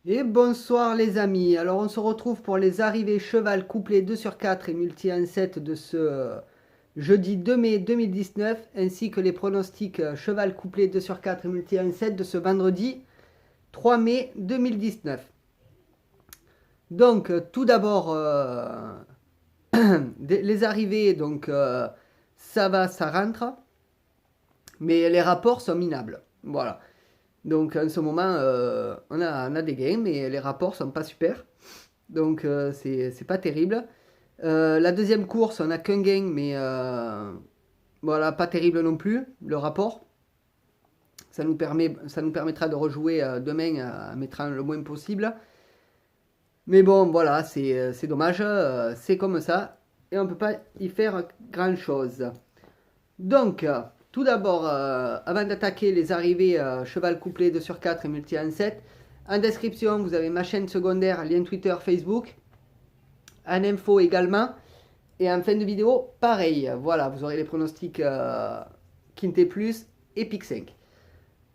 Et bonsoir les amis, alors on se retrouve pour les arrivées cheval couplé 2 sur 4 et multi 1-7 de ce jeudi 2 mai 2019, ainsi que les pronostics cheval couplé 2 sur 4 et multi 1-7 de ce vendredi 3 mai 2019. Donc tout d'abord les arrivées, donc ça va, ça rentre, mais les rapports sont minables. Voilà. Donc en ce moment, on a des gains, mais les rapports sont pas super. Donc c'est pas terrible. La deuxième course, on n'a qu'un gain, mais voilà, pas terrible non plus, le rapport. Ça nous permettra de rejouer demain en mettant le moins possible. Mais bon, voilà, c'est dommage, c'est comme ça. Et on ne peut pas y faire grand-chose. Donc, tout d'abord, avant d'attaquer les arrivées cheval couplé 2 sur 4 et multi 1-7, en description, vous avez ma chaîne secondaire, lien Twitter, Facebook, en info également. Et en fin de vidéo, pareil. Voilà, vous aurez les pronostics Quintet Plus et Pic 5.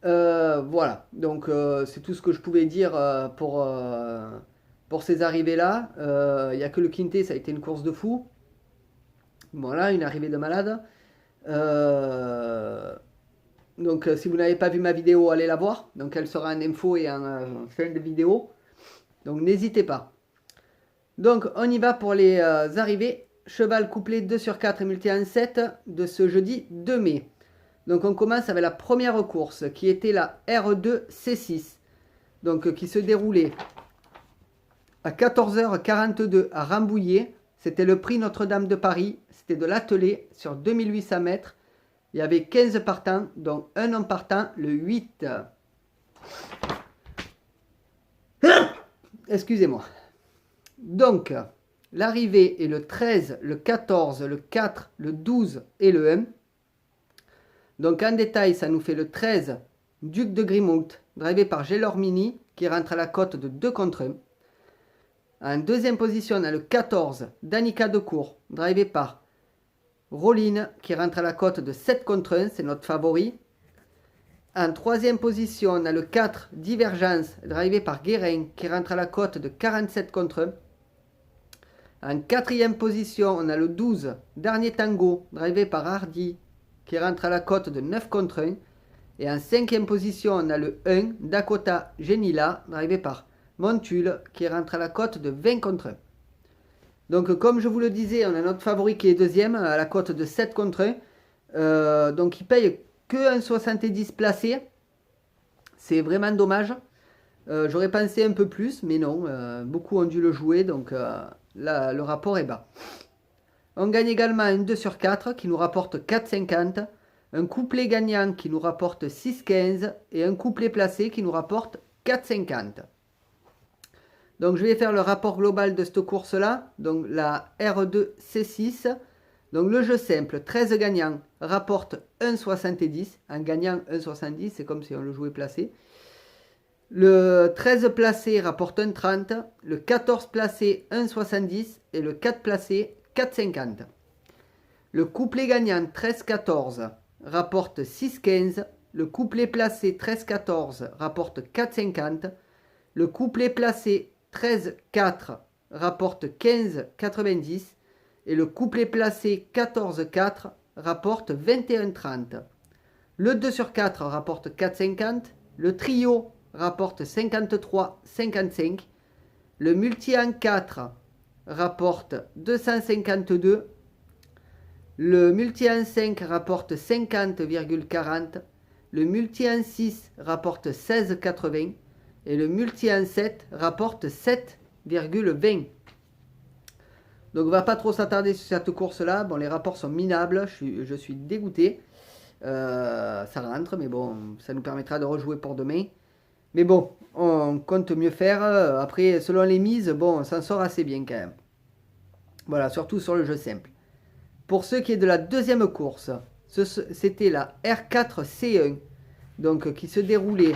Voilà, donc c'est tout ce que je pouvais dire pour ces arrivées-là. Il n'y a que le Quintet, ça a été une course de fou. Voilà, une arrivée de malade. Donc si vous n'avez pas vu ma vidéo, allez la voir. Donc elle sera en info et en fin de vidéo. Donc n'hésitez pas. Donc on y va pour les arrivées. Cheval couplé 2 sur 4 et multi 1-7 de ce jeudi 2 mai. Donc on commence avec la première course qui était la R2 C6. Donc qui se déroulait à 14h42 à Rambouillet. C'était le prix Notre-Dame de Paris. C'était de l'attelé sur 2800 mètres. Il y avait 15 partants, dont un non partant, le 8. Excusez-moi. Donc, l'arrivée est le 13, le 14, le 4, le 12 et le 1. Donc, en détail, ça nous fait le 13, Duc de Grimoult, drivé par Gelormini, qui rentre à la cote de 2 contre 1. En deuxième position, on a le 14, Danica de Cour, drivé par Rolline, qui rentre à la cote de 7 contre 1, c'est notre favori. En troisième position, on a le 4, Divergence, drivé par Guérin, qui rentre à la cote de 47 contre 1. En quatrième position, on a le 12, Dernier Tango, drivé par Hardy, qui rentre à la cote de 9 contre 1. Et en cinquième position, on a le 1, Dakota Genila, drivé par Montul, qui rentre à la cote de 20 contre 1. Donc comme je vous le disais, on a notre favori qui est deuxième à la cote de 7 contre 1. Donc il paye que 1,70 placé. C'est vraiment dommage. J'aurais pensé un peu plus, mais non. Beaucoup ont dû le jouer, donc là, le rapport est bas. On gagne également un 2 sur 4 qui nous rapporte 4,50. Un couplet gagnant qui nous rapporte 6,15. Et un couplet placé qui nous rapporte 4,50. Donc je vais faire le rapport global de cette course-là. Donc la R2 C6. Donc le jeu simple, 13 gagnants, rapporte 1,70. En gagnant 1,70, c'est comme si on le jouait placé. Le 13 placé rapporte 1,30. Le 14 placé 1,70. Et le 4 placé 4,50. Le couplet gagnant 13-14 rapporte 6,15. Le couplet placé 13-14 rapporte 4,50. Le couplet placé 13-4 rapporte 15,90 et le couplet placé 14-4 rapporte 21,30. Le 2 sur 4 rapporte 4,50. Le trio rapporte 53,55. Le multi en 4 rapporte 252. Le multi en 5 rapporte 50,40. Le multi en 6 rapporte 16,80. Et le multi en 7 rapporte 7,20. Donc on va pas trop s'attarder sur cette course-là. Bon, les rapports sont minables. Je suis dégoûté. Ça rentre, mais bon, ça nous permettra de rejouer pour demain. Mais bon, on compte mieux faire. Après, selon les mises, bon, on s'en sort assez bien quand même. Voilà, surtout sur le jeu simple. Pour ce qui est de la deuxième course, c'était la R4C1. Donc, qui se déroulait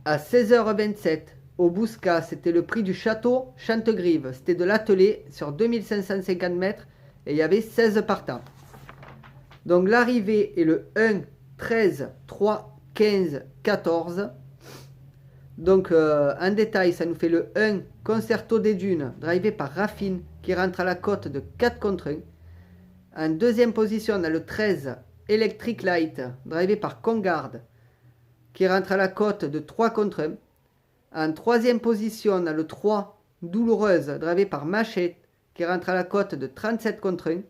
à 16h27 au Bouscat. C'était le prix du château Chantegrive. C'était de l'attelé sur 2550 mètres et il y avait 16 partants. Donc l'arrivée est le 1, 13, 3, 15, 14. Donc en détail, ça nous fait le 1 Concerto des Dunes, drivé par Raffine, qui rentre à la cote de 4 contre 1. En deuxième position, on a le 13 Electric Light, drivé par Congard, qui rentre à la cote de 3 contre 1. En troisième position, on a le 3 Douloureuse, drivé par Machette, qui rentre à la cote de 37 contre 1.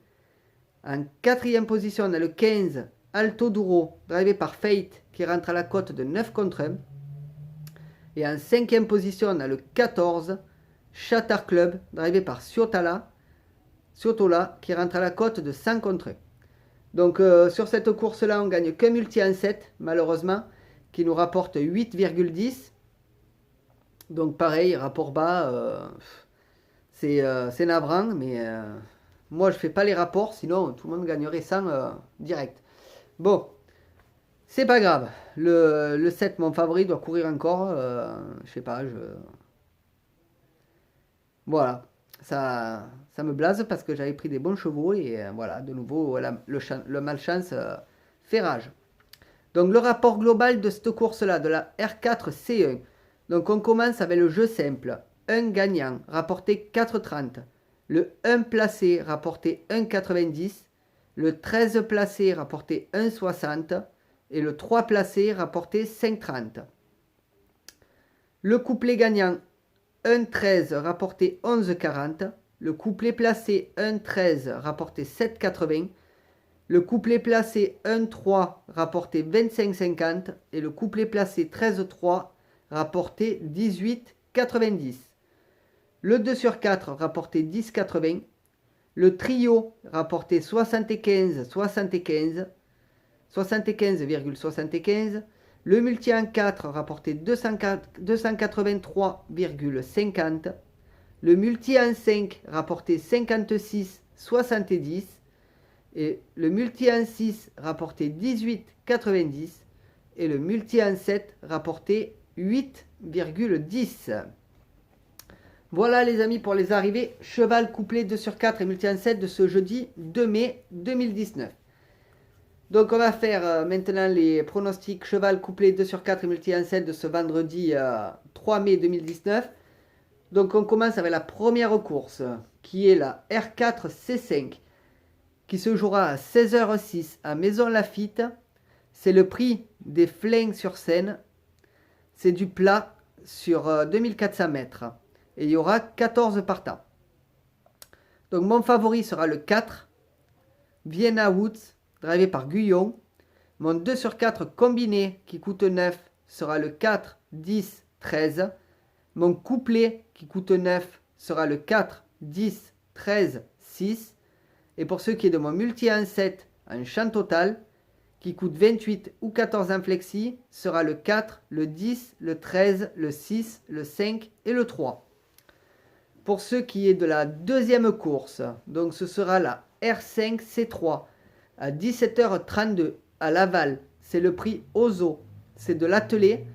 En quatrième position, on a le 15 Alto Douro, drivé par Fate, qui rentre à la cote de 9 contre 1. Et en cinquième position, on a le 14 Shatter Club, drivé par Ciotola, qui rentre à la cote de 100 contre 1. Donc sur cette course-là, on gagne qu'un multi en 7, malheureusement, qui nous rapporte 8,10. Donc pareil, rapport bas, c'est navrant, mais moi je fais pas les rapports, sinon tout le monde gagnerait 100 direct. Bon, c'est pas grave. Le 7, mon favori, doit courir encore. Je sais pas, voilà. Ça me blase parce que j'avais pris des bons chevaux et voilà, de nouveau, le malchance fait rage. Donc le rapport global de cette course-là, de la R4 C1. Donc on commence avec le jeu simple. 1 gagnant, rapporté 4,30. Le 1 placé, rapporté 1,90. Le 13 placé, rapporté 1,60. Et le 3 placé, rapporté 5,30. Le couplet gagnant 1,13, rapporté 11,40. Le couplet placé 1,13, rapporté 7,80. Le couplet placé 1,3, rapporté 25,50. Et le couplet placé 13,3, rapporté 18,90. Le 2 sur 4, rapporté 10,80. Le trio, rapporté 75,75. 75,75. Le multi en 4, rapporté 283,50. Le multi en 5, rapporté 56,70. Et le multi en 6, rapporté 18,90. Et le multi en 7, rapporté 8,10. Voilà les amis pour les arrivées cheval couplé 2 sur 4 et multi en 7 de ce jeudi 2 mai 2019. Donc on va faire maintenant les pronostics cheval couplé 2 sur 4 et multi en 7 de ce vendredi 3 mai 2019. Donc on commence avec la première course qui est la R4 C5 qui se jouera à 16h06 à Maison Lafitte. C'est le prix des Flains sur Seine. C'est du plat sur 2400 mètres. Et il y aura 14 partants. Donc mon favori sera le 4, Vienna Woods, drivé par Guyon. Mon 2 sur 4 combiné qui coûte 9 sera le 4, 10, 13. Mon couplet qui coûte 9 sera le 4, 10, 13, 6. Et pour ce qui est de mon multi en 7 en champ total, qui coûte 28 ou 14 en flexi, sera le 4, le 10, le 13, le 6, le 5 et le 3. Pour ce qui est de la deuxième course, donc ce sera la R5 C3 à 17h32 à Laval. C'est le prix Ozo. C'est de l'atelier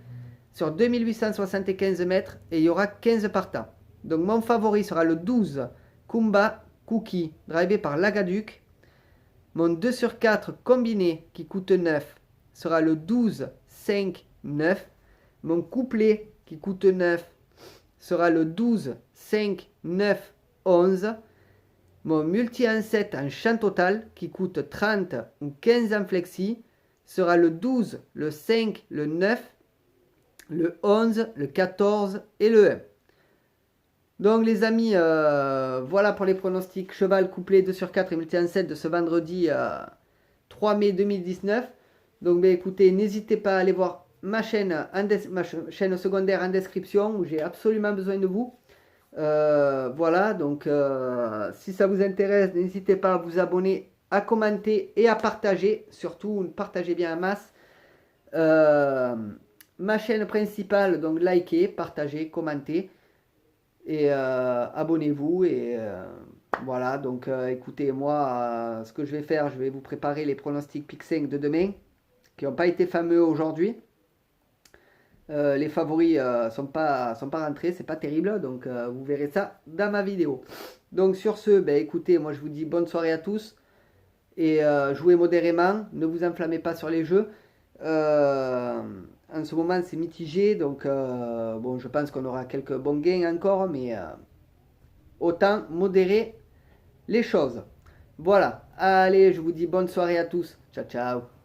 sur 2875 mètres et il y aura 15 partants. Donc mon favori sera le 12 Kumba Cookie, drivé par Lagaduc. Mon 2 sur 4 combiné qui coûte 9 sera le 12 5 9. Mon couplet qui coûte 9 sera le 12 5 9 11. Mon multi en 7 en champ total qui coûte 30 ou 15 en flexi sera le 12, le 5, le 9, le 11, le 14 et le 1. Donc les amis, voilà pour les pronostics cheval couplé 2 sur 4 et multi en 7 de ce vendredi 3 mai 2019. Donc écoutez, n'hésitez pas à aller voir ma chaîne secondaire en description où j'ai absolument besoin de vous. Voilà, donc si ça vous intéresse, n'hésitez pas à vous abonner, à commenter et à partager. Surtout, partagez bien en masse. Ma chaîne principale, donc likez, partagez, commentez. Et abonnez-vous et voilà, donc écoutez, moi ce que je vais faire, je vais vous préparer les pronostics Pick 5 de demain qui n'ont pas été fameux aujourd'hui. Les favoris sont pas rentrés, c'est pas terrible, donc vous verrez ça dans ma vidéo. Donc sur ce, écoutez, moi je vous dis bonne soirée à tous et jouez modérément, ne vous enflammez pas sur les jeux. en ce moment, c'est mitigé. Donc, bon, je pense qu'on aura quelques bons gains encore, mais autant modérer les choses. Voilà. Allez, je vous dis bonne soirée à tous. Ciao, ciao.